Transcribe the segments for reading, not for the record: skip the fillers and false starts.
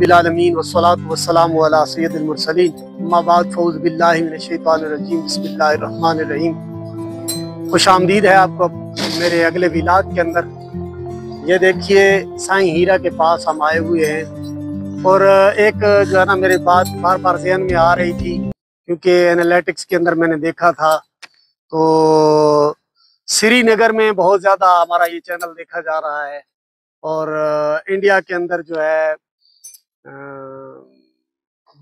रब्बिल आलमीन वस्सलातु वस्सलामु अला सय्यदिल मुरसलीन अम्मा बाद फौज़ बिल्लाहि मिनश शैतानिर रजीम बिस्मिल्लाहिर रहमानिर रहीम। खुशामदीद है आपको मेरे अगले विलाद के अंदर। ये देखिए साईं हीरा के पास हम आए हुए हैं और एक जो है ना मेरी बात बार बार ज़हन में आ रही थी क्योंकि एनालिटिक्स के अंदर मैंने देखा था तो श्रीनगर में बहुत ज़्यादा हमारा ये चैनल देखा जा रहा है और इंडिया के अंदर जो है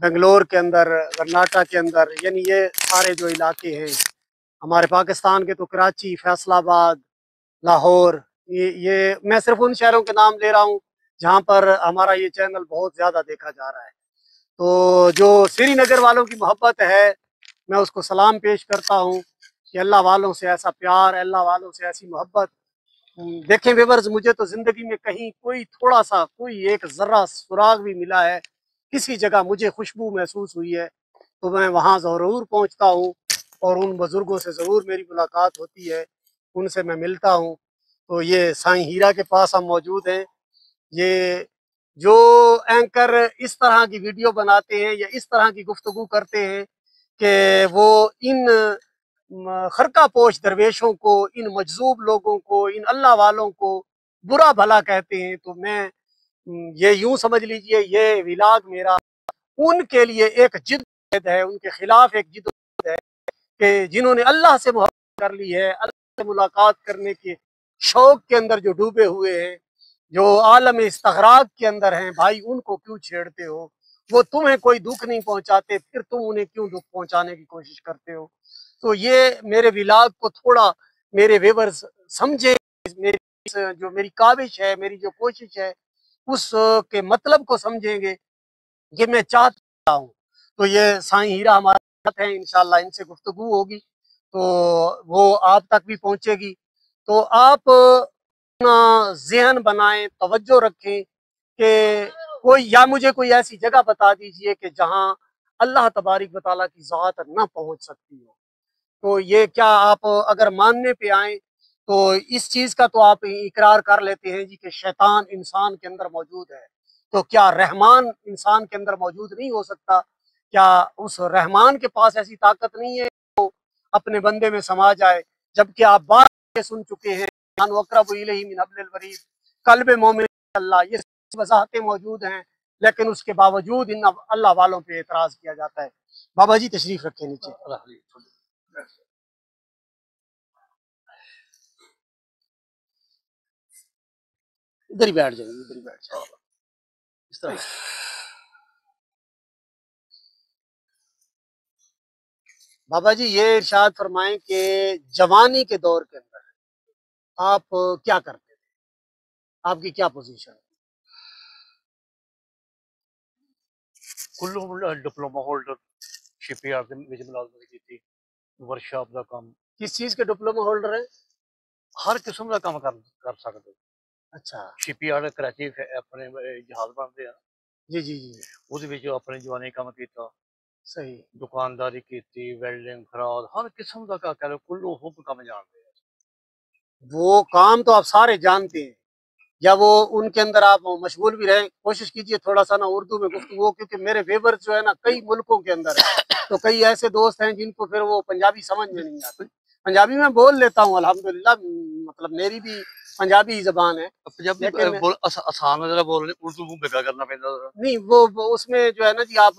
बेंगलोर के अंदर, कर्नाटक के अंदर, यानी ये सारे जो इलाके हैं हमारे पाकिस्तान के, तो कराची, फैसलाबाद, लाहौर, ये मैं सिर्फ उन शहरों के नाम ले रहा हूँ जहाँ पर हमारा ये चैनल बहुत ज़्यादा देखा जा रहा है। तो जो श्रीनगर वालों की मोहब्बत है मैं उसको सलाम पेश करता हूँ कि अल्लाह वालों से ऐसा प्यार, अल्लाह वालों से ऐसी मोहब्बत। देखें व्यूअर्स, मुझे तो जिंदगी में कहीं कोई थोड़ा सा, कोई एक जर्रा सुराग भी मिला है, किसी जगह मुझे खुशबू महसूस हुई है तो मैं वहाँ ज़रूर पहुँचता हूँ और उन बुज़ुर्गों से ज़रूर मेरी मुलाकात होती है, उनसे मैं मिलता हूँ। तो ये साईं हीरा के पास हम मौजूद हैं। ये जो एंकर इस तरह की वीडियो बनाते हैं या इस तरह की गुफ्तगू करते हैं कि वो इन खरका पोश दरवेशों को, इन मजजूब लोगों को, इन अल्लाह वालों को बुरा भला कहते हैं, तो मैं ये यूं समझ लीजिए ये विलाग मेरा उनके लिए एक जिद है, उनके खिलाफ एक जिद है कि जिन्होंने अल्लाह से मोहब्बत कर ली है, अल्लाह से मुलाकात करने के शौक के अंदर जो डूबे हुए हैं, जो आलम इस्तगराक के अंदर हैं, भाई उनको क्यों छेड़ते हो? वो तुम्हें कोई दुख नहीं पहुंचाते, फिर तुम उन्हें क्यों दुख पहुंचाने की कोशिश करते हो? तो ये मेरे विलाग को थोड़ा मेरे व्यूअर्स समझे, मेरी जो मेरी काविश है, मेरी जो कोशिश है उस के मतलब को समझेंगे, ये मैं चाहता हूँ। तो ये साईं हीरा हमारे साथ हैं, इंशाल्लाह इनसे गुफ्तगू होगी तो वो आप तक भी पहुंचेगी। तो आप अपना ज़हन बनाएं, तवज्जो रखें कि कोई, या मुझे कोई ऐसी जगह बता दीजिए कि जहाँ अल्लाह तबारिक व तआला की ज़ात ना पहुँच सकती हो। तो ये क्या आप अगर मानने पे आए तो इस चीज का तो आप इकरार कर लेते हैं जी कि शैतान इंसान के अंदर मौजूद है, तो क्या रहमान इंसान के अंदर मौजूद नहीं हो सकता? क्या उस रहमान के पास ऐसी ताकत नहीं है तो अपने बंदे में समा जाए? जबकि आप बार ये सुन चुके हैं कल्ब मोमिन अल्लाह, ये वजाहतें मौजूद हैं, लेकिन उसके बावजूद इन अल्लाह वालों पे एतराज किया जाता है। बाबा जी तशरीफ रखे नीचे। इधर ही बैठ जाएंगे, इधर ही बैठ जाएंगे इस तरह। बाबा जी ये इरशाद फरमाएं कि जवानी के दौर के अंदर आप क्या करते थे, आपकी क्या पोजीशन है? कुल्लू डिप्लोमा होल्डर शिपयार्ड ਦੇ ਵਿੱਚ ਮੁਲਾਜ਼ਮਤ ਕੀਤੀ ਵਰਕਸ਼ਾਪ ਦਾ ਕੰਮ। किस चीज के डिप्लोमा होल्डर है? हर किस्म ਦਾ ਕੰਮ ਕਰ ਸਕਦੇ। अच्छा शिपयार्ड कराची अपने जहाज ਬਣਦੇ ਆ, जी जी जी ਉਹਦੇ ਵਿੱਚ ਆਪਣੇ ਜਵਾਨੀ ਕੰਮ ਕੀਤਾ। सही। दुकानदारी ਕੀਤੀ, ਵੈਲਡਿੰਗ, ਖਰਾਦ, हर किस्म ਦਾ ਕਹ ਲਓ, ਕੁੱਲੂ ਹੁਬ ਕੰਮ ਜਾਣਦੇ ਆ। वो काम तो आप सारे जानते हैं, या वो उनके अंदर आप मशगूल भी रहे? कोशिश कीजिए थोड़ा सा ना उर्दू में गुफ्तगू, क्योंकि मेरे वेबर जो है ना कई मुल्कों के अंदर है, तो कई ऐसे दोस्त हैं जिनको फिर वो पंजाबी समझ में नहीं आती। पंजाबी में बोल लेता हूँ अल्हम्दुलिल्लाह, मतलब मेरी भी पंजाबी जबान है, पंजाबी लेकिन बोल आसान जरा बोल रहे, उर्दू को बेगा करना पैदा। नहीं वो उसमें जो है ना जी, आप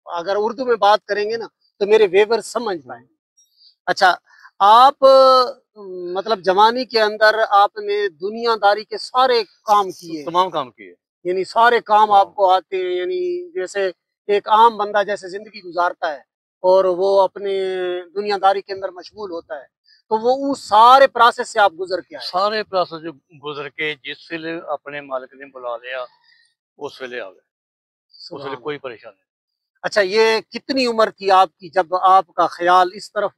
अगर उर्दू में बात करेंगे ना तो मेरे वेवर समझ पाएंगे। अच्छा, आप मतलब जवानी के अंदर आपने दुनियादारी के सारे काम किए, तमाम काम किए, यानी सारे काम आपको आते हैं, यानी जैसे एक आम बंदा जैसे जिंदगी गुजारता है और वो अपने दुनियादारी के अंदर मशगूल होता है, तो वो उस सारे प्रोसेस से आप गुजर के आए? सारे प्रोसेस जो गुजर के जिस वेले अपने मालिक ने बुला लिया उस वेले आ गए, उस वेले कोई परेशानी नहीं। अच्छा, ये कितनी उम्र थी आपकी जब आपका ख्याल इस तरफ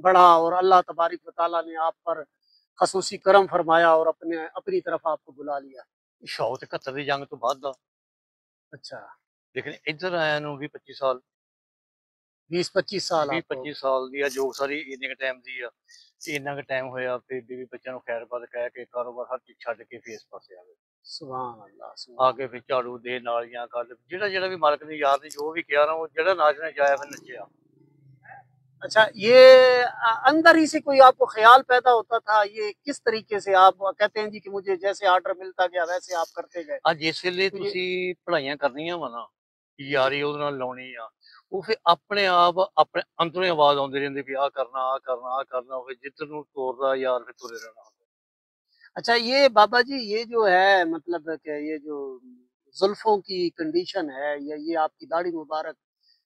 बढ़ा और अल्लाह तबारिक व तआला ने आप पर खसूसी करम फरमाया और अपनी तरफ आपको बुला लिया? शौक 71 ਦੀ जंग तो बाद दा। अच्छा लेकिन इधर आया ਨੂੰ 20-25 साल। 20-25 साल ਵੀਹ आपको हो 25 गए। ਸਾਲ ਦੀ ਆ ਜੋ ਸਾਰੀ ਇੰਨੇ ਕ ਟਾਈਮ ਦੀ ਆ ਇੰਨਾ ਕੁ ਟਾਈਮ ਹੋਇਆ ਤੇ ਬੀਵੀ ਬੱਚਿਆਂ ਨੂੰ ਖੈਰਬਾਦ ਕਹਿ ਕੇ ਕਾਰੋਬਾਰ ਹਰ ਚੀਜ਼ ਛੱਡ ਕੇ ਫੇਰ ਇਸ ਪਾਸੇ ਆ ਗਏ सुभान अल्लाह, ਆ सुभान ਕੇ ਫਿਰ ਝਾੜੂ ਦੇ ਨਾਲੀਆਂ ਕਰ ਜਿਹੜਾ ਜਿਹੜਾ ਵੀ ਮਾਲਕ ਨੇ ਯਾਦ ਨੇ ਜੋ ਵੀ ਕਿਹਾ ਨਾ ਉਹ ਜਿਹੜਾ ਨਾਚਣਾ ਚਾਹਿਆ ਫਿਰ ਨੱਚਿਆ अच्छा, ये अंदर ही से कोई आपको ख्याल पैदा होता था, ये किस तरीके से आप कहते हैं जी कि मुझे जैसे ऑर्डर मिलता गया वैसे आप करते गए? ਅੱਜ ਜਿਸ ਵੇਲੇ तो ये ਤੁਸੀਂ ਪੜ੍ਹਾਈਆਂ ਕਰਨੀਆਂ ਵਾ ਨਾ जी, ਯਾਰੀ ਉਹਦੇ ਨਾਲ ਲਾਉਣੀ ਆ ਉਹ ਫਿਰ ਆਪਣੇ ਆਪ ਆਪਣੇ ਅੰਦਰੋਂ ਹੀ ਆਵਾਜ਼ ਆਉਂਦੀ ਰਹਿੰਦੀ ਵੀ ਆਹ ਕਰਨਾ ਆਹ ਕਰਨਾ ਆਹ करना ਫਿਰ ਜਿੱਧਰ ਨੂੰ ਤੋਰਦਾ ਯਾਰ ਫਿਰ ਤੁਰੇ ਰਹਿਣਾ अच्छा ये बाबा जी ये जो है मतलब कि ये जो जुल्फों की कंडीशन है या ये आपकी दाढ़ी मुबारक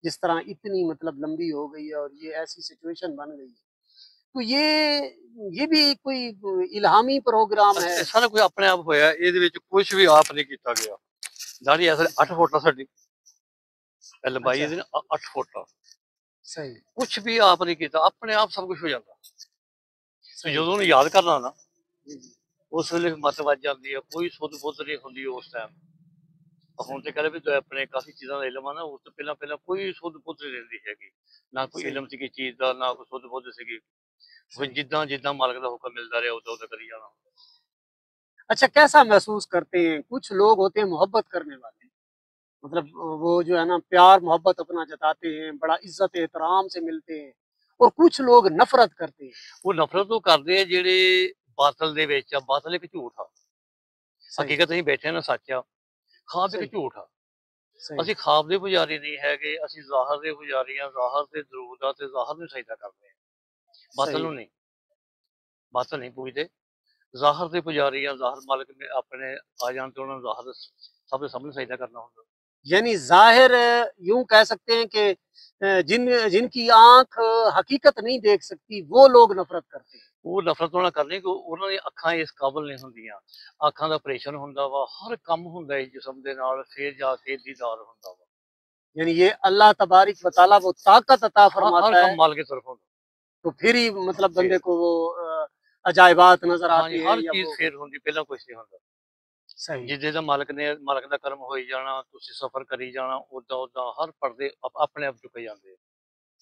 जिस तरह इतनी मतलब लंबी हो गई है और ये ऐसी सिचुएशन बन गई है, तो ये भी कोई इल्हामी प्रोग्राम है? ਇਹ ਸਾਰਾ ਕੁਝ ਆਪਣੇ ਆਪ ਹੋਇਆ ਇਹਦੇ ਵਿੱਚ ਕੁਝ ਵੀ ਆਪ ਨਹੀਂ ਕੀਤਾ ਗਿਆ ਦਾੜੀ ਅਸਲ 8 ਫੁੱਟ ਆ ਸਾਡੀ ਲੰਬਾਈ अच्छा, ਇਹਦੀ ਨਾ 8 ਫੁੱਟ ਆ सही, ਕੁਝ ਵੀ ਆਪ ਨਹੀਂ ਕੀਤਾ ਆਪਣੇ ਆਪ ਸਭ ਕੁਝ ਹੋ ਜਾਂਦਾ ਤੇ सही, ਜਦੋਂ ਉਹਨੂੰ ਯਾਦ ਕਰਨਾ ਨਾ जी, जी, ਉਸ ਵੇਲੇ ਮਤ ਵੱਜ ਜਾਂਦੀ ਆ ਕੋਈ ਸੁੱਧ ਬੁੱਧ ਨਹੀਂ ਹੁੰਦੀ ਉਸ ਟਾਈਮ ਹੁਣ ਤੇ ਕਹਿੰਦੇ ਵੀ ਆਪਣੇ ਕਾਫੀ ਚੀਜ਼ਾਂ ਦਾ ਇਲਮ ਆ ਨਾ ਉਸ ਤੋਂ ਪਹਿਲਾਂ ਪਹਿਲਾਂ ਕੋਈ ਸੁੱਧ ਬੁੱਧ ਨਹੀਂ ਰਹਿੰਦੀ ਹੈਗੀ ਨਾ ਕੋਈ सही, ਇਲਮ ਸੀ ਕਿਸੇ ਚੀਜ਼ ਦਾ ਨਾ ਕੋਈ ਸੁੱਧ ਬੁੱਧ ਸੀਗੀ ਫਿਰ सही। ਜਿੱਦਾਂ ਜਿੱਦਾਂ ਮਾਲਕ ਦਾ ਹੁਕਮ ਮਿਲਦਾ ਰਿਹਾ ਉਦੋਂ ਉਦੋਂ ਕਰੀ ਜਾਣਾ अच्छा, कैसा महसूस करते हैं? कुछ लोग होते हैं मोहब्बत करने वाले, मतलब वो जो है ना प्यार मोहब्बत अपना जताते हैं, बड़ा इज्जत एहतराम से मिलते हैं, और कुछ लोग नफरत करते हैं। ਉਹ ਨਫ਼ਰਤ ਤੋਂ ਕਰਦੇ ਆ ਜਿਹੜੇ ਬਾਤਲ ਦੇ ਵਿੱਚ ਆ ਬਾਤਲ ਇੱਕ ਝੂਠ ਆ सही, ਹਕੀਕਤ ਅਸੀਂ ਬੈਠੇ ਨਾ ਸੱਚ ਆ ਖਾਬ सही, ਇੱਕ ਝੂਠ ਆ सही, ਅਸੀਂ ਖਾਬ ਦੇ ਪੁਜਾਰੀ ਨਹੀਂ ਹੈਗੇ ਅਸੀਂ ਜ਼ਾਹਰ ਦੇ ਪੁਜਾਰੀ ਆ ਜ਼ਾਹਰ ਤੇ ਦਰੂਦ ਆ ਤੇ ਜ਼ਾਹਰ ਨੂੰ ਸਜਦਾ ਕਰਦੇ ਆ ਬਾਤਲ सही। ਨੂੰ ਨਹੀਂ ਬਾਤਲ ਨਹੀਂ ਪੂਜਦੇ ਜ਼ਾਹਰ ਦੇ ਪੁਜਾਰੀ ਆ ਜ਼ਾਹਰ ਮਾਲਕ ਨੇ ਆਪਣੇ ਆ ਜਾਣ ਤੇ ਉਹਨਾਂ ਨੂੰ ਜ਼ਾਹਰ ਸਭ ਦੇ ਸਾਹਮਣੇ ਸਜਦਾ ਕਰਨਾ ਹੁੰਦਾ यानी ज़ाहिर यूँ कह सकते हैं कि जिनकी आँख हकीकत नहीं देख सकती, वो लोग नफ़रत करते हैं। ਉਹ ਨਫ਼ਰਤ ਉਹਨਾਂ ਕਰਨੀ ਕਿ ਉਹਨਾਂ ਦੀਆਂ ਅੱਖਾਂ ਇਸ ਕਾਬਲ ਨਹੀਂ ਹੁੰਦੀਆਂ ਅੱਖਾਂ ਦਾ ਆਪਰੇਸ਼ਨ ਹੁੰਦਾ ਵਾ ਹਰ ਕੰਮ ਹੁੰਦਾ ਹੈ ਜਿਸਮ ਦੇ ਨਾਲ ਫੇਰ ਜਾ ਕੇ ਦੀਦਾਰ ਹੁੰਦਾ ਵਾ यानी ये अल्लाह तबारिक व तआला वो ताकत अता ਹਰ फरमाता ਕੰਮ है, ਮਾਲਕ ਦੀ ਤਰਫੋਂ ਹੁੰਦਾ तो फिर ही मतलब ਫੇਰ बंदे को वो अजायबात नज़र ਹਾਂਜੀ आती हैं ਹਰ या ਚੀਜ਼ वो ਫੇਰ ਹੁੰਦੀ ਪਹਿਲਾਂ ਕੁਛ ਨਹੀਂ ਹੁੰਦਾ सही, ਜਿੱਦੇ ਦਾ ਮਾਲਕ ਦਾ ਕਰਮ ਹੋਈ ਜਾਣਾ ਤੁਸੀਂ ਸਫਰ ਕਰੀ ਜਾਣਾ ਉਦਾਂ ਉਦਾਂ ਹਰ ਪਰਦੇ ਆਪਣੇ ਆਪ ਚੁੱਕੇ ਜਾਂਦੇ ਆ।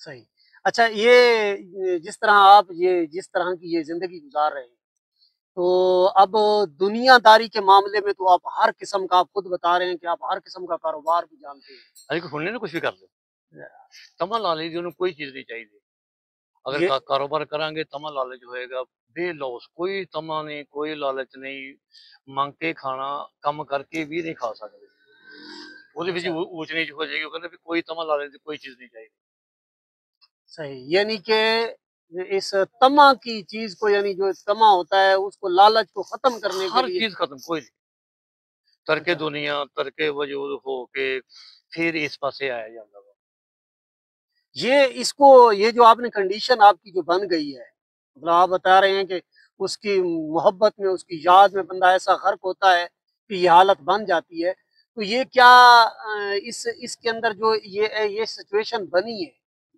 सही। अच्छा ये जिस तरह आप ये जिस तरह की ये ज़िंदगी गुज़ार रहे हैं, तो अब दुनियादारी के मामले में तो आप हर किस्म का आप खुद बता रहे हैं कि आप हर किस्म का कारोबार भी जानते हैं। ਅਸੀਂ ਕੋਈ ਹੁੰਨੇ ਨਾ ਕੁਛ ਵੀ ਕਰਦੇ ਤਮਾ ਲਾ ਲਈ ਦੀ ਉਹਨੂੰ ਕੋਈ ਚੀਜ਼ ਨਹੀਂ ਚਾਹੀਦੀ ਅਗਰ ये ਕਾਰੋਬਾਰ ਕਰਾਂਗੇ ਤਮਾ ਲਾਲਚ ਹੋਏਗਾ ਬੇਲੌਸ ਕੋਈ ਤਮਾ ਨਹੀਂ ਕੋਈ ਲਾਲਚ ਨਹੀਂ ਮੰਗ ਕੇ ਖਾਣਾ ਕੰਮ ਕਰਕੇ ਵੀ ਨਹੀਂ ਖਾ ਸਕਦੇ ਉਹਦੇ ਵਿੱਚ अच्छा, ਊਚ ਨੀਚ ਹੋ ਜਾਏਗੀ ਉਹ ਕਹਿੰਦੇ ਵੀ ਕੋਈ ਤਮਾ ਲਾਲਚ ਦੀ ਕੋਈ ਚੀਜ਼ ਨਹੀਂ ਚਾਹੀਦੀ सही। यानी कि इस तमा की चीज़ को यानी जो तमा होता है उसको लालच को ख़त्म करने के हर लिए चीज खत्म कोई नहीं तरके अच्छा, दुनिया तरके वजूद हो के फिर इस पासे आया जाता वा ये इसको ये जो आपने कंडीशन आपकी जो बन गई है, मतलब आप बता रहे हैं कि उसकी मोहब्बत में, उसकी याद में बंदा ऐसा गर्क होता है कि ये हालत बन जाती है। तो ये क्या इस इसके अंदर जो ये सिचुएशन बनी है,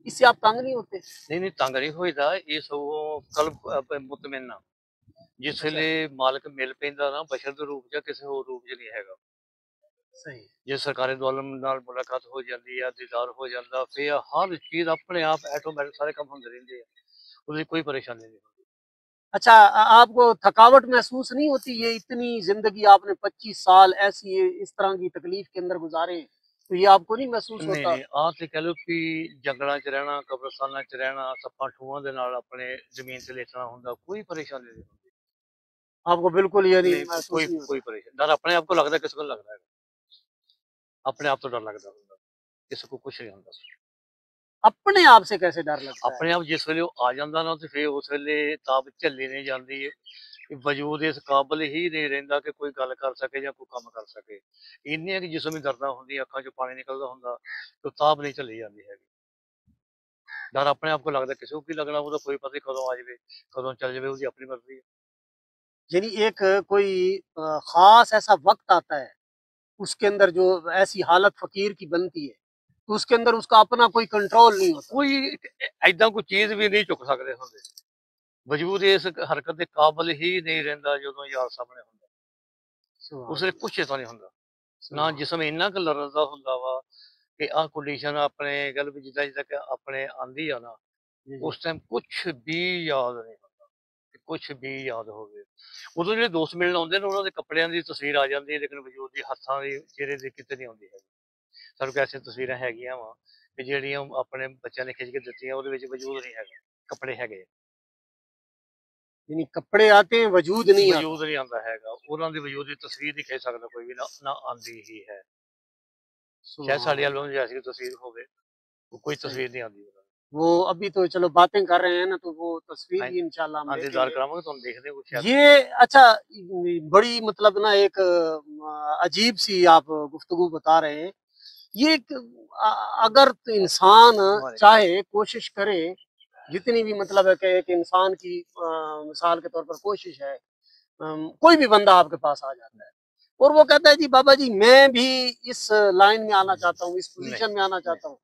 इससे आप तंग नहीं होते? नहीं नहीं तंग नहीं होईदा ये सब कल्ब मुतमिन जिस अच्छा, ਵੇਲੇ ਮਾਲਕ ਮਿਲ ਪੈਂਦਾ ਨਾ ਬਸ਼ਰ ਦੇ ਰੂਪ ਜਾਂ ਕਿਸੇ ਹੋਰ ਰੂਪ 'ਚ ਨਹੀਂ ਹੈਗਾ सही, ਜੇ ਸਰਕਾਰੀ ਦੋਲਮ ਨਾਲ ਮੁਲਾਕਾਤ ਹੋ ਜਾਂਦੀ ਆ ਦੀਦਾਰ ਹੋ ਜਾਂਦਾ ਫਿਰ ਹਰ ਚੀਜ਼ ਆਪਣੇ ਆਪ ਆਟੋਮੈਟਿਕ ਸਾਰੇ ਕੰਮ ਹੁੰਦੇ ਰਹਿੰਦੇ ਆ ਉਹਦੀ ਕੋਈ ਪਰੇਸ਼ਾਨੀ ਨਹੀਂ ਹੁੰਦੀ अच्छा आपको थकावट महसूस नहीं होती? ये इतनी ज़िंदगी आपने 25 साल ऐसी इस तरह की तकलीफ के अंदर गुज़ारे, तो ये आपको नहीं महसूस ਨਹੀਂ होता? ਨਹੀਂ ਆਹ ਤੇ ਕਹਿ ਲਓ ਵੀ ਜੰਗਲਾਂ 'ਚ ਰਹਿਣਾ ਕਬਰਸਤਾਨਾਂ 'ਚ ਰਹਿਣਾ ਸੱਪਾਂ ਠੂਹਾਂ ਦੇ ਨਾਲ ਆਪਣੇ ਜ਼ਮੀਨ ਤੇ ਲੇਟਣਾ ਹੁੰਦਾ ਕੋਈ ਪਰੇਸ਼ਾਨੀ ਨਹੀਂ ਹੁੰਦੀ आपको बिल्कुल ये नहीं नहीं महसूस कोई नहीं होता? कोई परेशानी डर अपने आप को लगता है किसी को लगता है अपने आप तो डर लगता ਹੁੰਦਾ ਕਿਸੇ को कुछ नहीं ਹੁੰਦਾ अपने आप से कैसे डर लगता है? ਆਪਣੇ ਆਪ ਜਿਸ ਵੇਲੇ ਉਹ ਆ ਜਾਂਦਾ ਨਾ ਤੇ ਫਿਰ ਉਸ ਵੇਲੇ ਤਾਬ ਝੱਲੀ ਨਹੀਂ ਜਾਂਦੀ ਕਿ ਵਜੂਦ ਇਸ ਕਾਬਲ ਹੀ ਨਹੀਂ ਰਹਿੰਦਾ ਕਿ ਕੋਈ ਗੱਲ ਕਰ ਸਕੇ ਜਾਂ ਕੋਈ ਕੰਮ ਕਰ ਸਕੇ ਇੰਨੀਆਂ ਕਿ ਜਿਸਮ ਹੀ ਦਰਦਾਂ ਹੁੰਦੀਆਂ ਅੱਖਾਂ 'ਚੋਂ ਪਾਣੀ ਨਿਕਲਦਾ ਹੁੰਦਾ ਤੇ ਤਾਬ ਨਹੀਂ ਝੱਲੀ ਜਾਂਦੀ ਹੈਗੀ ਡਰ ਆਪਣੇ ਆਪ ਕੋ ਲੱਗਦਾ ਕਿਸੇ को ਕੀ ਲੱਗਣਾ ਉਹਦਾ ਕੋਈ ਪਤਾ ਨਹੀਂ ਕਦੋਂ ਆ ਜਾਵੇ ਕਦੋਂ ਚੱਲ ਜਾਵੇ ਉਹਦੀ ਆਪਣੀ ਮਰਜ਼ੀ ਹੈ यानी एक कोई ख़ास ऐसा वक़्त आता है, उसके अंदर जो ऐसी हालत फ़कीर की बनती है, तो उसके अंदर उसका अपना कोई कंट्रोल नहीं होता। ਕੋਈ ਐਦਾਂ ਕੋਈ ਚੀਜ਼ ਵੀ ਨਹੀਂ ਚੁੱਕ ਸਕਦੇ ਹੁੰਦੇ ਵਜੂਦ ਇਸ ਹਰਕਤ ਦੇ ਕਾਬਲ ਹੀ ਨਹੀਂ ਰਹਿੰਦਾ ਜਦੋਂ ਯਾਰ ਸਾਹਮਣੇ ਹੁੰਦਾ सुभान ਉਸਲੇ अल्लाह, ਕੁਛ ਏਦਾਂ ਨਹੀਂ ਹੁੰਦਾ ਨਾ सुभान ਜਿਸਮ ਇੰਨਾ ਕੁ ਲਰਜ਼ਦਾ ਹੁੰਦਾ ਵਾ कि आ कंडीशन अपने गल भी जिदा जिदा कि अपने आंदी आ ना, जी जी। उस टाइम कुछ भी याद नहीं होता कि कुछ भी याद हो गए। उदों ਜਿਹੜੇ ਦੋਸਤ ਮਿਲਣ ਆਉਂਦੇ ਨੇ ਉਹਨਾਂ ਦੇ ਕੱਪੜਿਆਂ ਦੀ ਤਸਵੀਰ ਆ ਜਾਂਦੀ ਹੈ, ਲੇਕਿਨ ਵਜੂਦ ਦੀ ਹੱਥਾਂ ਦੀ ਚਿਹਰੇ ਦੀ ਕਿਤੇ ਨਹੀਂ ਆਉਂਦੀ ਹੈਗੀ। ਸਾਡੇ ਕੋਲ ਐਸੀਆਂ ਤਸਵੀਰਾਂ ਹੈਗੀਆਂ ਵਾ ਕਿ ਜਿਹੜੀਆਂ ਆਪਣੇ ਬੱਚਿਆਂ ਨੇ ਖਿੱਚ ਕੇ ਦਿੱਤੀਆਂ, ਉਹਦੇ ਵਿੱਚ ਵਜੂਦ ਨਹੀਂ ਹੈਗਾ, ਕੱਪੜੇ ਹੈਗੇ ਆ। यानी कपड़े आते हैं, वजूद नहीं आता। ਵਜੂਦ ਨਹੀਂ ਆਉਂਦਾ ਹੈਗਾ, ਉਹਨਾਂ ਦੇ ਵਜੂਦ ਦੀ ਤਸਵੀਰ ਨਹੀਂ ਖਿੱਚ ਸਕਦਾ ਕੋਈ ਵੀ, ਨਾ ਨਾ ਆਉਂਦੀ ਹੀ ਹੈ। ਸ਼ਾਇਦ ਸਾਡੇ सुभान ਐਲਬਮ अल्लाह। ਜੈਸੀ ਤਸਵੀਰ ਹੋਵੇ, वो कोई सही। तस्वीर नहीं आती ਉਹਨਾਂ ਦੀ। वो अभी तो चलो बातें कर रहे हैं ना, तो वो तस्वीर ਹਾਂ भी इंशाल्लाह हम ਹਾਂ ਦੀਦਾਰ देखेंगे। ਕਰਾਵਾਂਗੇ, ਤੁਹਾਨੂੰ ਦੇਖਦੇ ਹੋ ਸ਼ਾयद। ये अच्छा, बड़ी मतलब ना एक अजीब सी आप गुफ्तगू बता रहे हैं। ये अगर तो इंसान हमारे चाहे, कोशिश करे, जितनी भी मतलब है कि एक इंसान की मिसाल के तौर पर कोशिश है, कोई भी बंदा आपके पास आ जाता है और वो कहता है जी बाबा जी मैं भी इस लाइन में आना चाहता हूँ, इस नहीं पोजीशन में आना नहीं चाहता हूँ,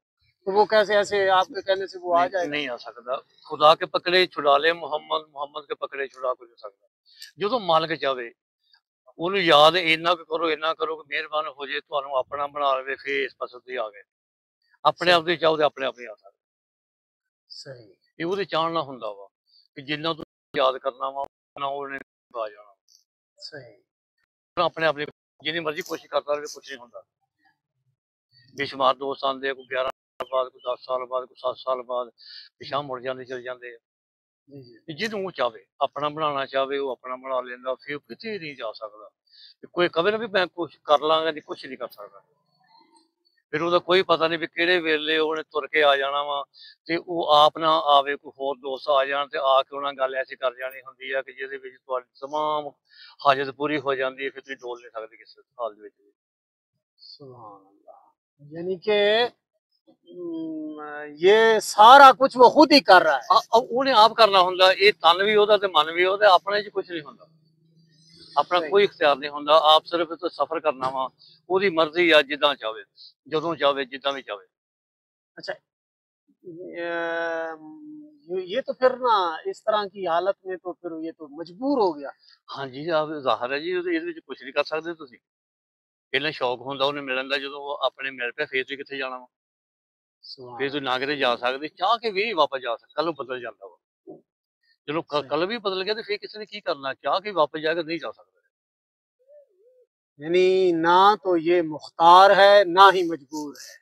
तो वो कैसे ऐसे आपके कहने से वो आ नहीं जाएगा? नहीं आ सकता। खुदा के पकड़े छुड़ा ले मुहम्मद, मुहम्मद के पकड़े छुड़ा कोई नहीं सकता। जो मालिक चाहे ਉਹਨੂੰ ਯਾਦ ਇੰਨਾ ਕੁ ਕਰੋ ਕਿ ਮਿਹਰਬਾਨ ਹੋ ਜੇ, ਤੁਹਾਨੂੰ ਆਪਣਾ ਬਣਾ ਲਵੇ, ਫੇਰ ਇਸ ਪਾਸੇ ਤੁਸੀਂ ਆ ਗਏ। ਆਪਣੇ सही। ਆਪ ਦੀ ਚਾਹੋ ਤੇ ਆਪਣੇ ਆਪ ਹੀ ਆ ਸਕਦਾ। सही। ਇਹ ਉਹਦੇ ਚਾਹਣ ਨਾਲ ਹੁੰਦਾ ਵਾ ਕਿ ਜਿੰਨਾ ਤੁਸੀਂ ਯਾਦ ਕਰਨਾ ਵਾ ਨਾ ਉਹਨੇ ਆ ਜਾਣਾ। सही। ਆਪਣੇ ਆਪ ਜਿੰਨੀ ਮਰਜ਼ੀ ਕੋਸ਼ਿਸ਼ ਕਰਦਾ ਰਹੇ, ਕੁਛ ਨਹੀਂ ਹੁੰਦਾ। ਬੇਸ਼ੁਮਾਰ ਦੋਸਤ ਆਉਂਦੇ, ਕੋਈ 11 ਸਾਲ ਬਾਅਦ, ਕੋਈ 10 ਸਾਲ ਬਾਅਦ, ਕੋਈ 7 ਸਾਲ ਬਾਅਦ, ਪਿਛਾਂਹ ਮੁੜ ਜਾਂਦੇ, ਚਲੇ ਜਾਂਦੇ ਆ। जी जी। ਜਿਹਨੂੰ ਚਾਵੇ ਆਪਣਾ ਬਣਾਉਣਾ ਚਾਹਵੇ, ਉਹ ਆਪਣਾ ਬਣਾ ਲੈਂਦਾ, ਫਿਰ ਕਿਤੇ ਨਹੀਂ ਜਾ ਸਕਦਾ। ਕੋਈ ਕਵੇ ਨਾ ਵੀ ਮੈਂ ਕੁਛ ਕਰ ਲਾਂਗਾ, ਨਹੀਂ ਕੁਛ ਨਹੀਂ ਕਰ ਸਕਦਾ। ਫਿਰ ਉਹਦਾ ਕੋਈ ਪਤਾ ਨਹੀਂ ਵੀ ਕਿਹੜੇ ਵੇਲੇ ਉਹਨੇ ਤੁਰ ਕੇ ਆ ਜਾਣਾ ਵਾ, ਤੇ ਉਹ ਆਪ ਨਾ ਆਵੇ, ਕੋਈ ਹੋਰ ਦੋਸਤ ਆ ਜਾਣ ਤੇ ਆ ਕੇ ਉਹਨਾਂ ਗੱਲ ਐਸੀ ਕਰ ਜਾਣੀ ਹੁੰਦੀ ਆ ਕਿ ਜਿਹਦੇ ਵਿੱਚ ਤੁਹਾਡੀ ਤਮਾਮ ਹਾਜਤ ਪੂਰੀ ਹੋ ਜਾਂਦੀ ਹੈ, ਫਿਰ ਤੁਸੀਂ ਡੋਲ ਨਹੀਂ ਸਕਦੇ ਕਿਸੇ ਹਾਲ ਦੇ ਵਿੱਚ ਵੀ। सुभान अल्लाह। यानी कि ये सारा कुछ वो खुद ही कर रहा है। ਉਹਨੇ ਆਪ ਕਰਨਾ ਹੁੰਦਾ, ਇਹ ਤਨ ਵੀ ਉਹਦਾ ਤੇ ਮਨ ਵੀ ਉਹਦਾ, ਆਪਣੇ 'ਚ ਕੁਛ ਨਹੀਂ ਹੁੰਦਾ। ਆਪਣਾ सही। ਕੋਈ ਇਖਤਿਆਰ ਨਹੀਂ ਹੁੰਦਾ, ਆਪ ਸਿਰਫ ਇੱਥੇ ਸਫ਼ਰ ਕਰਨਾ ਵਾ। ਉਹਦੀ ਮਰਜ਼ੀ ਆ, ਜਿੱਦਾਂ ਚਾਹਵੇ, ਜਦੋਂ ਚਾਹਵੇ, ਜਿੱਦਾਂ ਵੀ ਚਾਹਵੇ। अच्छा, ये तो फिर ना इस तरह की हालत में तो फिर ये तो मजबूर हो गया। ਹਾਂਜੀ, ਆਪ ਜ਼ਾਹਰ ਹੈ ਜੀ, ਇਹਦੇ ਵਿੱਚ ਕੁਛ ਨਹੀਂ ਕਰ ਸਕਦੇ ਤੁਸੀਂ। ਪਹਿਲਾਂ ਸ਼ੌਕ ਹੁੰਦਾ ਉਹਨੇ ਮਿਲਣ ਦਾ, ਜਦੋਂ ਉਹ ਆਪਣੇ ਮਿਲ ਪਿਆ, ਫੇਰ ਤੁਸੀਂ ਕਿੱਥੇ ਜਾਣਾ ਵਾ? सुभान ਫੇਰ ਤੁਸੀਂ ਨਾ अल्लाह। ਕਿਤੇ ਜਾ ਸਕਦੇ, ਚਾਹ ਕੇ ਵੀ ਵਾਪਸ ਜਾ ਸਕਦੇ। ਕੱਲ ਨੂੰ ਬਦਲ ਜਾਂਦਾ ਵਾ, ਚਲੋ सही। ਕੱਲ ਵੀ ਬਦਲ ਗਿਆ ਤੇ ਫੇਰ ਕਿਸੇ ਨੇ ਕੀ करना? ਚਾਹ के वापस जाकर नहीं जा सकते। यानी ना तो ये मुख्तार है, ना ही मजबूर है।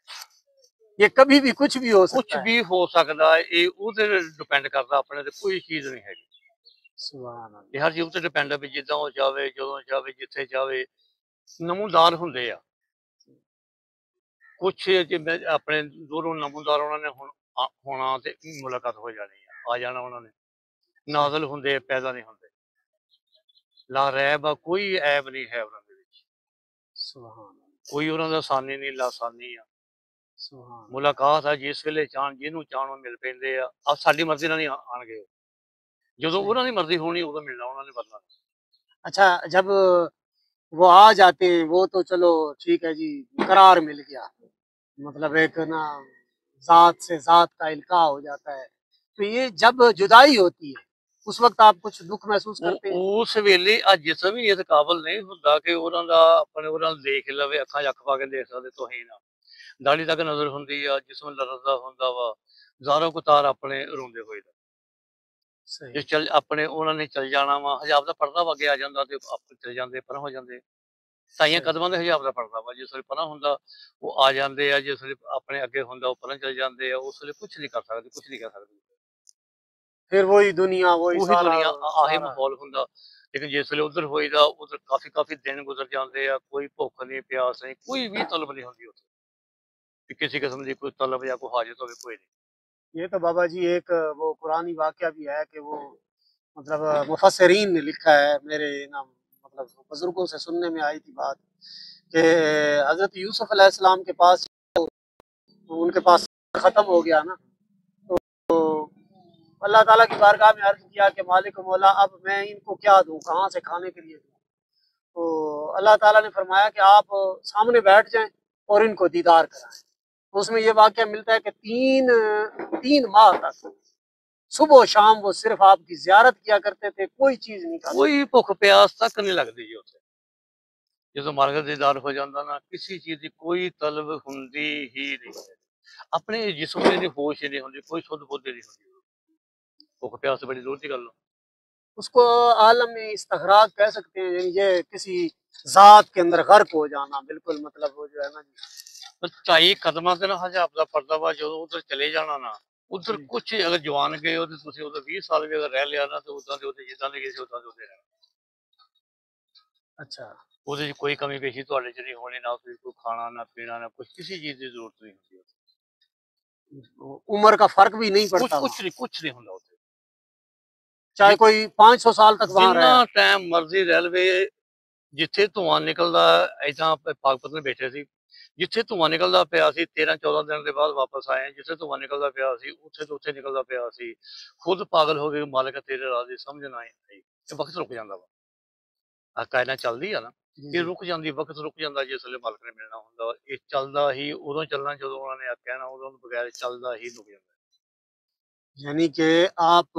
ये कभी भी कुछ भी हो कुछ सकता है। भी हो सकता है, ये ਉਹਦੇ डिपेंड करता, अपने ਤੇ ਕੋਈ ਚੀਜ਼ ਨਹੀਂ ਹੈਗੀ। सुभान ਇਹ अल्लाह। हर चीज ਤੇ डिपेंड ਹੈ ਵੀ ਜਿੱਦਾਂ ਉਹ ਚਾਹਵੇ, ਜਦੋਂ ਚਾਹਵੇ, ਜਿੱਥੇ ਚਾਹਵੇ। ਨਮੂਦਾਰ ਹੁੰਦੇ ਆ ਕੁਛ, ਜਿਵੇਂ ਆਪਣੇ ਦੂਰੋਂ ਨਮੂਦਾਰ ਉਹਨਾਂ ਨੇ ਹੁਣ ਹੋਣਾ ਤੇ ਮੁਲਾਕਾਤ ਹੋ ਜਾਣੀ ਆ ਜਾਣਾ ਉਹਨਾਂ ਨੇ। सही। ਨਾਜ਼ਲ ਹੁੰਦੇ, ਪੈਦਾ ਨਹੀਂ ਹੁੰਦੇ। ਲਾ ਰੈਬ ਆ, ਕੋਈ ਐਬ ਨਹੀਂ ਹੈ ਉਹਨਾਂ ਦੇ ਵਿੱਚ। सुभान अल्लाह। ਕੋਈ ਉਹਨਾਂ ਦਾ ਸਾਨੀ ਨਹੀਂ, ਲਾਸਾਨੀ ਆ। सुभान। ਮੁਲਾਕਾਤ ਆ, जिस ਵੇਲੇ ਚਾਹਣ, ਜਿਹਨੂੰ ਚਾਹਣ ਉਹ ਮਿਲ ਪੈਂਦੇ ਆ। ਸਾਡੀ ਮਰਜ਼ੀ ਨਾਲ ਨਹੀਂ ਆਣਗੇ, ਜਦੋਂ सही। ਉਹਨਾਂ ਦੀ ਮਰਜ਼ੀ ਹੋਣੀ ਉਦੋਂ ਮਿਲਣਾ ਉਹਨਾਂ ਨੇ, ਵਰਨਾ। अच्छा, जब वो आ जाते हैं वो तो चलो ठीक है जी, करार मिल गया, मतलब एक ना ज़ात से ज़ात का इल्का हो जाता है। तो ये जब जुदाई होती है, उस वक़्त आप कुछ दुःख महसूस करते हैं? ਉਹ ਉਸ ਵੇਲੇ ਆ ਜਿਸਮ ਹੀ ਇਸ ਕਾਬਲ ਨਹੀਂ ਹੁੰਦਾ ਕਿ ਉਹਨਾਂ ਦਾ ਆਪਣੇ ਉਹਨਾਂ ਨੂੰ ਦੇਖ ਲਵੇ, ਅੱਖਾਂ 'ਚ ਅੱਖ ਪਾ ਕੇ ਦੇਖ ਸਕਦੇ ਤੋਹੀਨ ਨਾਲ। ਦਾੜੀ ਤੱਕ ਨਜ਼ਰ ਹੁੰਦੀ ਆ, ਜਿਸਮ ਲਰਜ਼ਦਾ ਹੁੰਦਾ ਵਾ, ਜ਼ਾਰੋ ਕੁ ਤਾਰ ਆਪਣੇ ਰੋਂਦੇ ਹੋਏ ਦਾ। ਜੇ सही। ਚੱਲ ਆਪਣੇ ਉਹਨਾਂ ਨੇ ਚੱਲ ਜਾਣਾ ਵਾ, ਹਿਜਾਬ ਦਾ ਪਰਦਾ ਵਾ ਅੱਗੇ ਆ ਜਾਂਦਾ ਤੇ ਆਪੇ ਚਲੇ ਜਾਂਦੇ, ਪਰਾਂ ਹੋ ਜਾਂਦੇ। ਢਾਈਆਂ सही। ਕਦਮਾਂ ਦੇ ਹਿਜਾਬ ਦਾ ਪਰਦਾ ਵਾ, ਜਿਸ ਵੇਲੇ ਪਰਾਂ ਹੁੰਦਾ ਉਹ ਆ ਜਾਂਦੇ ਆ, ਜਿਸ ਵੇਲੇ ਆਪਣੇ ਅੱਗੇ ਹੁੰਦਾ ਉਹ ਪਰਾਂ ਚਲੇ ਜਾਂਦੇ ਆ। ਉਸ ਵੇਲੇ ਕੁਛ ਨਹੀਂ ਕਰ ਸਕਦੇ, ਕੁਛ ਨਹੀਂ ਕਹਿ ਸਕਦੇ। फिर वही दुनिया, वही ਉਹੀ सारा ਦੁਨੀਆ, ਆਹੀ सारा। ਮਾਹੌਲ ਹੁੰਦਾ। ਲੇਕਿਨ ਜਿਸ ਵੇਲੇ ਉੱਧਰ ਹੋਈਦਾ, ਉੱਧਰ ਕਾਫੀ ਕਾਫੀ ਦਿਨ ਗੁਜ਼ਰ ਜਾਂਦੇ ਆ, ਕੋਈ ਭੁੱਖ ਨਹੀਂ, ਪਿਆਸ ਨਹੀਂ, ਕੋਈ ਵੀ ਤਲਬ ਨਹੀਂ ਹੁੰਦੀ ਉੱਥੇ ਕਿ ਕਿਸੇ किस्म ਦੀ ਕੋਈ तलब या कोई हाजत होवे, कोई नहीं। ये तो बाबा जी एक वो पुरानी वाक़या भी है कि वो मतलब मुफस्सिरीन ने लिखा है, मेरे ना मतलब बुज़ुर्गों से सुनने में आई थी बात कि हज़रत यूसुफ़ अलैहिस्सलाम के पास, उनके पास ख़त्म हो गया ना, तो अल्लाह ताला की बारगाह में अर्ज़ किया कि मालिक मौला अब मैं इनको क्या दूँ, कहाँ से खाने के लिए दूँ? तो अल्लाह ताला ने फरमाया कि आप सामने बैठ जाएँ और इनको दीदार कराएँ। तो उसमें ये वाक़या मिलता है कि 3 माह तक सुबह और शाम वो सिर्फ़ आपकी ज़ियारत किया करते थे, कोई चीज़ नहीं खाते। कोई भुख प्यास तक नहीं लगती जी उत्थे। ਜਦੋਂ ਮਾਲਕ ਦੀਦਾਰ ਹੋ ਜਾਂਦਾ ਨਾ, ਕਿਸੇ ਚੀਜ਼ ਦੀ ਕੋਈ ਤਲਬ ਹੁੰਦੀ ਹੀ ਨਹੀਂ ਹੈ। ਆਪਣੇ ਜਿਸਮ ਦੀ ਹੋਸ਼ ਹੀ ਨਹੀਂ ਹੁੰਦੀ, ਕੋਈ ਸੁੱਧ ਬੁੱਧ ਨਹੀਂ ਹੁੰਦੀ। ਭੁੱਖ ਪਿਆਸ ਬੜੀ ਦੂਰ ਦੀ ਗੱਲ। उसको आलम में इस्तगराक कह सकते हैं, यानी ये किसी जात के अंदर गर्क हो जाना, बिल्कुल मतलब वो जो है ना जी। ਪਰ 2.5 ਕਦਮਾਂ ਤੇ ਨਾ ਹਜ਼ਾਬ ਦਾ ਪਰਦਾ ਵਾ, ਜਦੋਂ ਉਧਰ ਚਲੇ ਜਾਣਾ ਨਾ, ਉਧਰ जी। ਕੁਛ ਅਗਰ ਜਵਾਨ ਗਏ ਹੋ ਤੇ ਤੁਸੀਂ ਉਧਰ 20 ਸਾਲ ਵੀ ਅਗਰ ਰਹਿ ਲਿਆ ਨਾ, ਤੇ ਉਦਾਂ ਦੇ ਉਹਦੇ ਜਿੱਦਾਂ ਦੇ ਗਏ ਸੀ ਉਦਾਂ ਦੇ ਉਹਦੇ ਰਹਿਣਾ। अच्छा। ਉਹਦੇ 'ਚ ਕੋਈ ਕਮੀ ਪੇਸ਼ੀ ਤੁਹਾਡੇ 'ਚ ਨਹੀਂ ਹੋਣੀ, ਨਾ ਤੁਸੀਂ ਕੋਈ ਖਾਣਾ ਨਾ पीना ना कुछ, किसी चीज की जरूरत नहीं होती। उम्र का फर्क भी नहीं कुछ पड़ता वहाँ, कुछ नहीं होता उत्थे। चाहे कोई 500 साल तक वहां जिन्ना रहे। टाइम मर्जी रह लवे, जिथे धुआं निकलदा, ऐसा पाकपत में बैठे सी, जिथे धुआं निकलदा पिया सी, 13-14 दिन के बाद वापस आए, जिथे धुआं निकलदा पिया सी उत्थे तो उत्थे निकलदा पिया सी। खुद पागल हो गए, मालिक तेरे राजी समझ ना आई। ये वक्त रुक जांदा वा, आ कायनात चलदी आ ना, जी ये जी। रुक जाती, वक्त रुक जाता जिसले मालिक ने मिलना हुंदा। ये चलदा ही उदों चलना जदों उन्होंने आख्या ना, उदों बगैर चलदा ही रुक जाता। यानी कि आप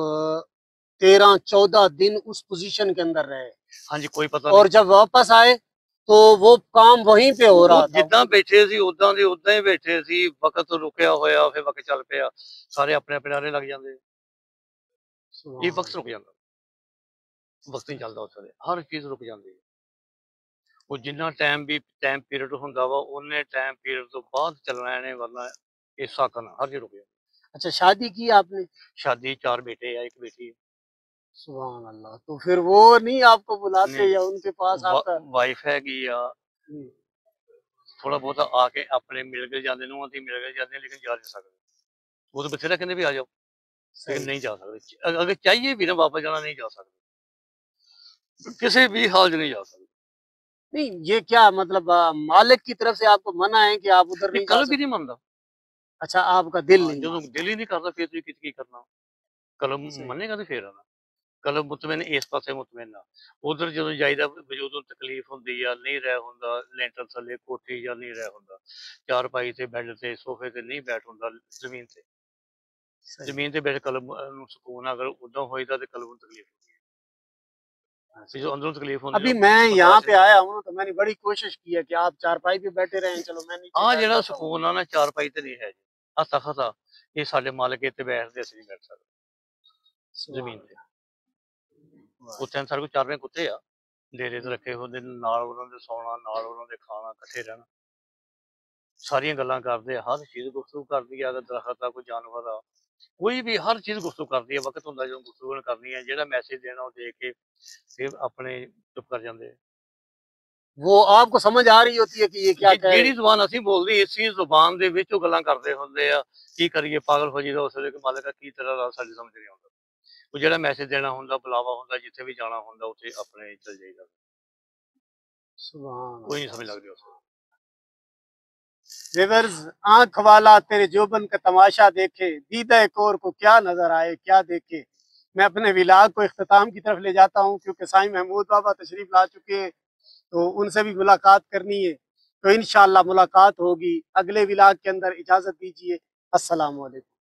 13-14 दिन उस पोजीशन के अंदर रहे, हाँ जी, कोई पता और नहीं। जब वापस आए तो वो काम वहीं पे हो ਉਹ रहा था। ਜਿੱਦਾਂ ਬੈਠੇ ਸੀ ਉਦਾਂ ਦੇ ਉਦਾਂ ਹੀ ਬੈਠੇ ਸੀ, ਵਕਤ ਰੁਕਿਆ ਹੋਇਆ, ਫਿਰ ਵਕਤ ਚੱਲ ਪਿਆ, ਸਾਰੇ ਆਪਣੇ ਆਪਣੇ ਆਰੇ ਲੱਗ ਜਾਂਦੇ। ਇਹ ਵਕਤ ਰੁਕ ਜਾਂਦਾ, ਵਕਤ ਨਹੀਂ ਚੱਲਦਾ ਉੱਥੇ, ਹਰ ਚੀਜ਼ ਰੁਕ ਜਾਂਦੀ ਹੈ। ਉਹ ਜਿੰਨਾ ਟਾਈਮ ਵੀ ਟਾਈਮ ਪੀਰੀਅਡ ਹੁੰਦਾ ਵਾ, ਉਹਨੇ ਟਾਈਮ ਪੀਰੀਅਡ ਤੋਂ ਬਾਅਦ ਚੱਲਣਾ ਇਹਨੇ, ਵਰਨਾ ਇਹ ਸਾਕਨ ਹਰ ਚੀਜ਼ ਰੁਕ ਜਾਂਦੀ। अच्छा, शादी की आपने? शादी 4 बेटे है, 1 बेटी है। सुभान अल्लाह। तो फिर वो नहीं आपको बुलाते नहीं, या उनके पास आपका? वाइफ हैगी आ, थोड़ा बहुत आके अपने मिल के जाते, नूंहां धी मिल के जाते, लेकिन जा नहीं सकते। वो तो बथेरा कहते भी आ जाओ, लेकिन नहीं जा सकते। अगर चाहिए भी ना वापस जाना, नहीं जा सकते, किसी भी हाल में नहीं जा सकते। नहीं, ये क्या मतलब मालिक की तरफ से आपको मना है कि आप उधर नहीं, नहीं जा कल भी सकते? नहीं मानता। अच्छा, आपका दिल हाँ, नहीं जो मानता। दिल ही नहीं करता, फिर तुसीं की करना। कल सही। मनेगा तो फिर आना। कल मुतमिन इस पासे मुतमिन ना, उधर जो जाइदा वजूद तकलीफ होंदी या नहीं रह हुंदा, लेंटर थले कोठी या नहीं रह हुंदा, चारपाई ते बेड ते सोफे ते नहीं बैठ हुंदा, जमीन ते। सही। जमीन ते बैठ कलम नूं सुकून, अगर उदां होईदा ते कलम नूं तकलीफ होंदी है। ते जो अंदरों तकलीफ होंदी अभी ना, मैं यहाँ बर्दाश्त पे नहीं आया होंदी। हूँ तो मैंने बड़ी कोशिश की है कि आप चारपाई पे बैठे रहें, चलो मैं नीचे आ बैठ जेड़ा जाता हूँ। सुकून आ ना, चारपाई ते नहीं है जी, हत्था खता ये साडे मालिक इत्ते बैठदे, असीं नहीं बैठ सकदे सुभान जमीन ते। अल्लाह। कुत्ते सारे कोल 4 कुत्ते आ, डेरे ते रखे होंदे, नाल उन्हां दे सौना, नाल उन्हां दे खाना, इकट्ठे रहना, सारियां गल्लां करदे, हर चीज गुफ्तगू करदी है। अगर दरखत आ, कोई जानवर आ, कोई भी हर चीज गुफ्तगू करदी है। वक्त हुंदा जो गुफ्तगू करनी है, जेड़ा मैसेज देना वो दे के फिर अपने चुप कर जांदे। वो आपको समझ आ रही होती है कि ये क्या कह रहे ਜਿਹੜੀ हैं? ਜ਼ੁਬਾਨ ਅਸੀਂ ਬੋਲਦੇ, ਇਸੇ ਜ਼ੁਬਾਨ ਦੇ ਵਿੱਚ ਉਹ ਗੱਲਾਂ ਕਰਦੇ ਹੁੰਦੇ ਆ। ਕੀ ਕਰੀਏ, ਪਾਗਲ ਹੋ ਜਾਈਦਾ ਉਸ ਵੇਲੇ ਕਿ ਮਾਲਕਾ ਕੀ ਤਰ੍ਹਾਂ ਦਾ ਸਾਡੀ ਸਮਝ ਨਹੀਂ ਆਉਂਦਾ। ਉਹ ਜਿਹੜਾ ਮੈਸੇਜ ਦੇਣਾ ਹੁੰਦਾ, ਬੁਲਾਵਾ ਹੁੰਦਾ, ਜਿੱਥੇ ਵੀ ਜਾਣਾ ਹੁੰਦਾ ਉੱਥੇ ਆਪਣੇ ਚਲ ਜਾਈਦਾ, सुभान ਕੋਈ ਨਹੀਂ अल्लाह। ਸਮਝ लगदी ਉਸ ਵੇਲੇ। रिवर्स, आंख वाला तेरे जोबन का तमाशा देखे, दीदा एक और को क्या नजर आए, क्या देखे। मैं अपने विलाग को इख्तिताम की तरफ ले जाता हूँ, क्योंकि साईं महमूद बाबा तशरीफ ला चुके हैं, तो उनसे भी मुलाकात करनी है। तो इंशाअल्लाह मुलाकात होगी अगले विलाग के अंदर। इजाजत दीजिए। अस्सलाम वालेकुम।